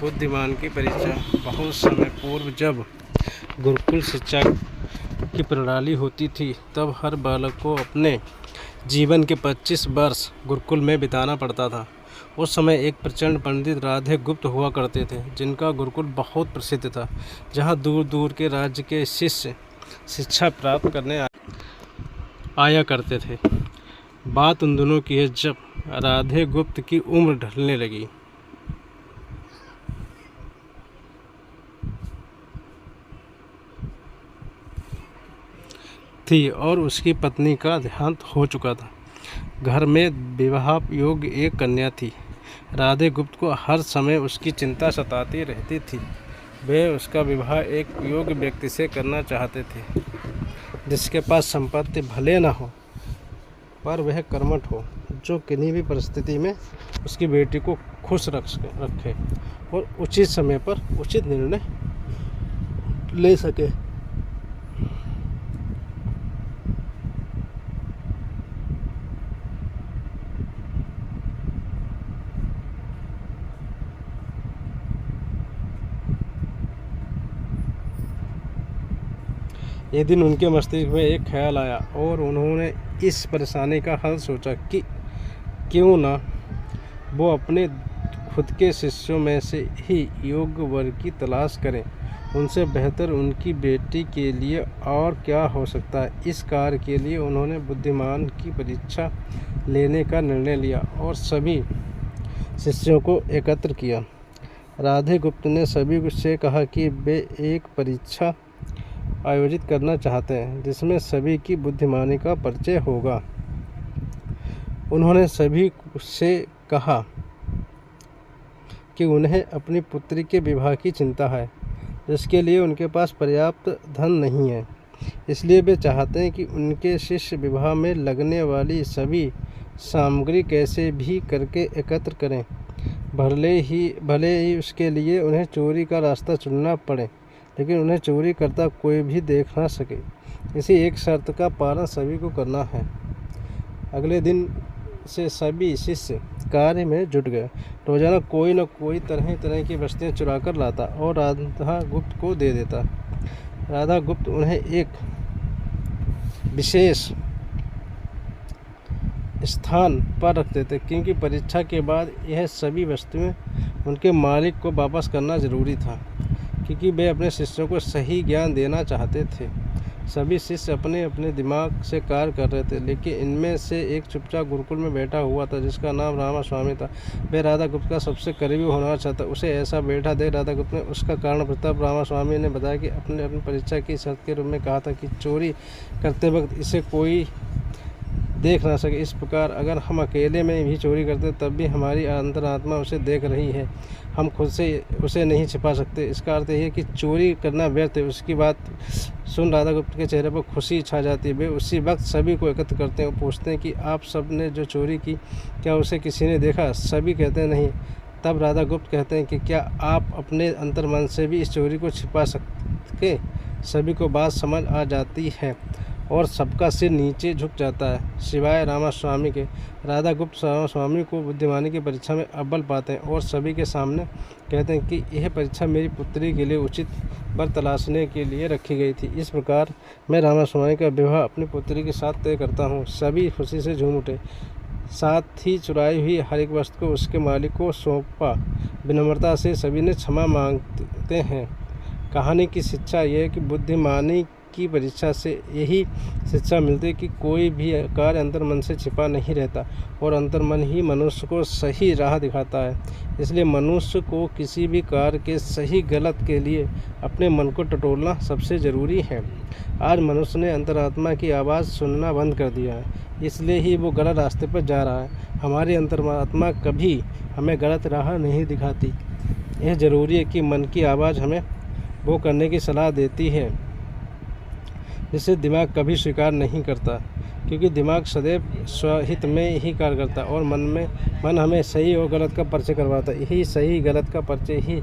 बुद्धिमान की परीक्षा। बहुत समय पूर्व जब गुरुकुल शिक्षा की प्रणाली होती थी, तब हर बालक को अपने जीवन के 25 वर्ष गुरुकुल में बिताना पड़ता था। उस समय एक प्रचंड पंडित राधे गुप्त हुआ करते थे, जिनका गुरुकुल बहुत प्रसिद्ध था, जहाँ दूर दूर के राज्य के शिष्य शिक्षा प्राप्त करने आया करते थे। बात उन दिनों की है जब राधे गुप्त की उम्र ढलने लगी थी और उसकी पत्नी का देहांत हो चुका था। घर में विवाह योग्य एक कन्या थी। राधे गुप्त को हर समय उसकी चिंता सताती रहती थी। वे उसका विवाह एक योग्य व्यक्ति से करना चाहते थे, जिसके पास संपत्ति भले न हो, पर वह कर्मठ हो, जो किन्हीं भी परिस्थिति में उसकी बेटी को खुश रखे और उचित समय पर उचित निर्णय ले सके। एक दिन उनके मस्तिष्क में एक ख्याल आया और उन्होंने इस परेशानी का हल सोचा कि क्यों ना वो अपने खुद के शिष्यों में से ही योग्य वर की तलाश करें। उनसे बेहतर उनकी बेटी के लिए और क्या हो सकता है। इस कार्य के लिए उन्होंने बुद्धिमान की परीक्षा लेने का निर्णय लिया और सभी शिष्यों को एकत्र किया। राधे गुप्त ने सभी से कहा कि वे एक परीक्षा आयोजित करना चाहते हैं, जिसमें सभी की बुद्धिमानी का परिचय होगा। उन्होंने सभी से कहा कि उन्हें अपनी पुत्री के विवाह की चिंता है, जिसके लिए उनके पास पर्याप्त धन नहीं है। इसलिए वे चाहते हैं कि उनके शिष्य विवाह में लगने वाली सभी सामग्री कैसे भी करके एकत्र करें, भले ही उसके लिए उन्हें चोरी का रास्ता चुनना पड़े, लेकिन उन्हें चोरी करता कोई भी देख ना सके। इसी एक शर्त का पालन सभी को करना है। अगले दिन से सभी शिष्य कार्य में जुट गए। रोजाना कोई न कोई तरह तरह की वस्तुएं चुरा कर लाता और राधा गुप्त को दे देता। राधा गुप्त उन्हें एक विशेष स्थान पर रखते थे, क्योंकि परीक्षा के बाद यह सभी वस्तुएं उनके मालिक को वापस करना जरूरी था, क्योंकि वे अपने शिष्यों को सही ज्ञान देना चाहते थे। सभी शिष्य अपने अपने दिमाग से कार्य कर रहे थे, लेकिन इनमें से एक चुपचाप गुरुकुल में बैठा हुआ था, जिसका नाम रामास्वामी था। वह राधा गुप्त का सबसे करीबी होना चाहता। उसे ऐसा बैठा देख राधा गुप्त ने उसका कारण पूछा। रामास्वामी ने बताया कि अपनी परीक्षा की शर्त के रूप में कहा था कि चोरी करते वक्त इसे कोई देख ना सके। इस प्रकार अगर हम अकेले में भी चोरी करते तब भी हमारी अंतरात्मा उसे देख रही है, हम खुद से उसे नहीं छिपा सकते। इसका अर्थ यह है कि चोरी करना व्यर्थ है। उसकी बात सुन राधा गुप्त के चेहरे पर खुशी छा जाती है। वे उसी वक्त सभी को एकत्र करते हैं और पूछते हैं कि आप सब ने जो चोरी की, क्या उसे किसी ने देखा? सभी कहते हैं नहीं। तब राधा गुप्त कहते हैं कि क्या आप अपने अंतर्मन से भी इस चोरी को छिपा सके? सभी को बात समझ आ जाती है और सबका सिर नीचे झुक जाता है, सिवाय रामास्वामी के। राधा गुप्त रामास्वामी को बुद्धिमानी की परीक्षा में अव्वल पाते हैं और सभी के सामने कहते हैं कि यह परीक्षा मेरी पुत्री के लिए उचित वर तलाशने के लिए रखी गई थी। इस प्रकार मैं रामास्वामी का विवाह अपनी पुत्री के साथ तय करता हूँ। सभी खुशी से झूम उठे। साथ ही चुराई हुई हर एक वस्तु को उसके मालिक को सौंपा। विनम्रता से सभी ने क्षमा मांगते हैं। कहानी की शिक्षा यह है कि बुद्धिमानी की परीक्षा से यही शिक्षा मिलती है कि कोई भी कार्य अंतर्मन से छिपा नहीं रहता और अंतर्मन ही मनुष्य को सही राह दिखाता है। इसलिए मनुष्य को किसी भी कार्य के सही गलत के लिए अपने मन को टटोलना सबसे ज़रूरी है। आज मनुष्य ने अंतरात्मा की आवाज़ सुनना बंद कर दिया है, इसलिए ही वो गलत रास्ते पर जा रहा है। हमारी अंतरात्मा कभी हमें गलत राह नहीं दिखाती। यह ज़रूरी है कि मन की आवाज़ हमें वो करने की सलाह देती है जिसे दिमाग कभी स्वीकार नहीं करता, क्योंकि दिमाग सदैव स्वहित में ही कार्य करता है और मन हमें सही और गलत का परिचय करवाता है। यही सही गलत का परिचय ही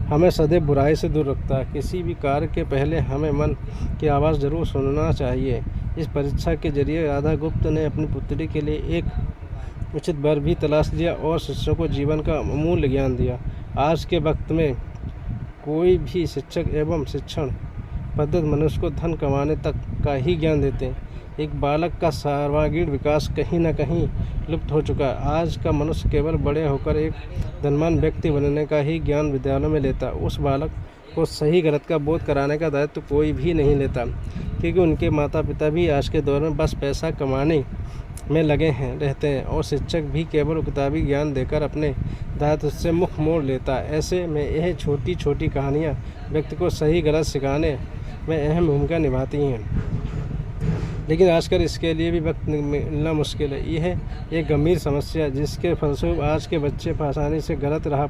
हमें सदैव बुराई से दूर रखता है। किसी भी कार्य के पहले हमें मन की आवाज़ जरूर सुनना चाहिए। इस परीक्षा के जरिए राधा गुप्त ने अपनी पुत्री के लिए एक उचित वर भी तलाश लिया और शिष्यों को जीवन का अमूल्य ज्ञान दिया। आज के वक्त में कोई भी शिक्षक एवं शिक्षण पद्धति मनुष्य को धन कमाने तक का ही ज्ञान देते हैं। एक बालक का सर्वांगीण विकास कहीं न कहीं लुप्त हो चुका है। आज का मनुष्य केवल बड़े होकर एक धनवान व्यक्ति बनने का ही ज्ञान विद्यालयों में लेता है। उस बालक को सही गलत का बोध कराने का दायित्व कोई भी नहीं लेता, क्योंकि उनके माता पिता भी आज के दौर में बस पैसा कमाने में लगे रहते हैं और शिक्षक भी केवल किताबी ज्ञान देकर अपने दायित्व से मुख मोड़ लेता है। ऐसे में यह छोटी छोटी कहानियाँ व्यक्ति को सही गलत सिखाने में अहम भूमिका निभाती हैं, लेकिन आजकल इसके लिए भी वक्त मिलना मुश्किल है। यह एक गंभीर समस्या है जिसके फलस्वरूप आज के बच्चे आसानी से गलत राह